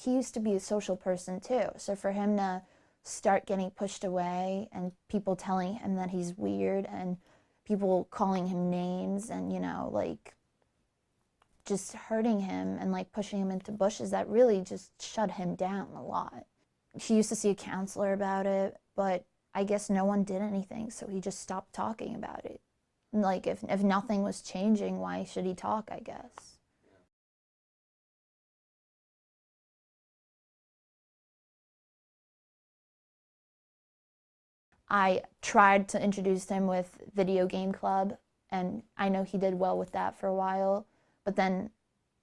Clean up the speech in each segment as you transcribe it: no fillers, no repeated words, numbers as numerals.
he used to be a social person too. So for him to start getting pushed away and people telling him that he's weird and people calling him names and, you know, like just hurting him and like pushing him into bushes, that really just shut him down a lot. He used to see a counselor about it, but I guess no one did anything, so he just stopped talking about it. And like if nothing was changing, why should he talk, I guess? I tried to introduce him with video game club, and I know he did well with that for a while, but then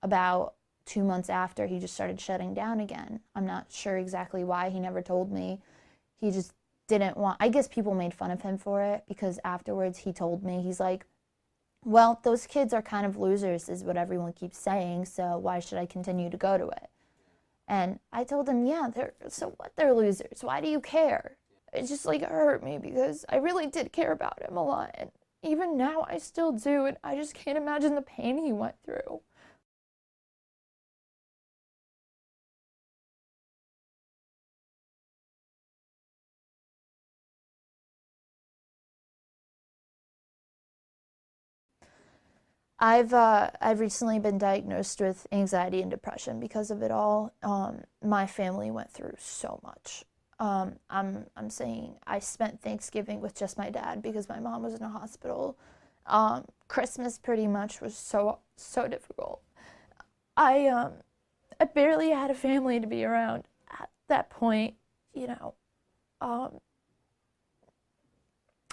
about 2 months after, he just started shutting down again. I'm not sure exactly why. He never told me. He just didn't want, I guess people made fun of him for it, because afterwards he told me, he's like, well, those kids are kind of losers is what everyone keeps saying, so why should I continue to go to it? And I told him, yeah, so what, they're losers, why do you care? It just like hurt me because I really did care about him a lot, and even now I still do, and I just can't imagine the pain he went through. I've recently been diagnosed with anxiety and depression because of it all. My family went through so much. I'm saying I spent Thanksgiving with just my dad because my mom was in a hospital. Christmas pretty much was so difficult. I um I barely had a family to be around at that point, you know. Um,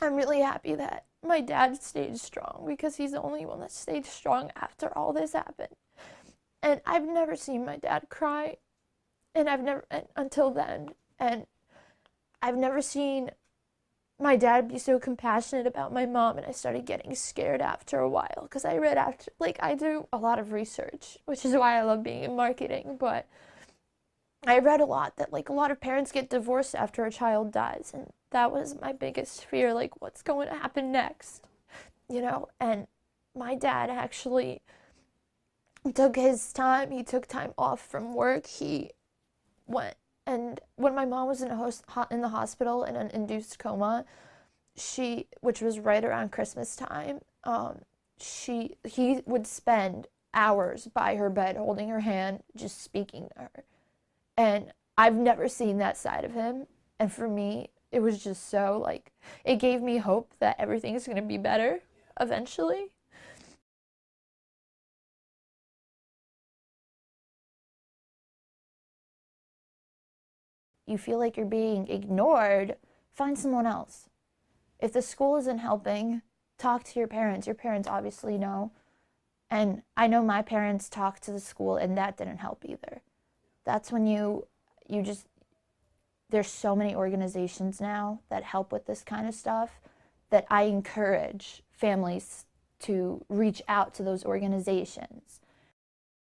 I'm really happy that my dad stayed strong because he's the only one that stayed strong after all this happened. And I've never seen my dad cry, and I've never until then, and I've never seen my dad be so compassionate about my mom, and I started getting scared after a while because I read after, like, I do a lot of research, which is why I love being in marketing, but I read a lot that like a lot of parents get divorced after a child dies, and that was my biggest fear, like what's going to happen next, you know? And my dad actually took his time, he took time off from work. He went, and when my mom was in in the hospital in an induced coma, which was right around Christmas time, he would spend hours by her bed holding her hand, just speaking to her. And I've never seen that side of him. And for me, it was just so like, it gave me hope that everything's going to be better eventually. You feel like you're being ignored, find someone else. If the school isn't helping, talk to your parents. Your parents obviously know. And I know my parents talked to the school, and that didn't help either. That's when you just, there's so many organizations now that help with this kind of stuff that I encourage families to reach out to those organizations.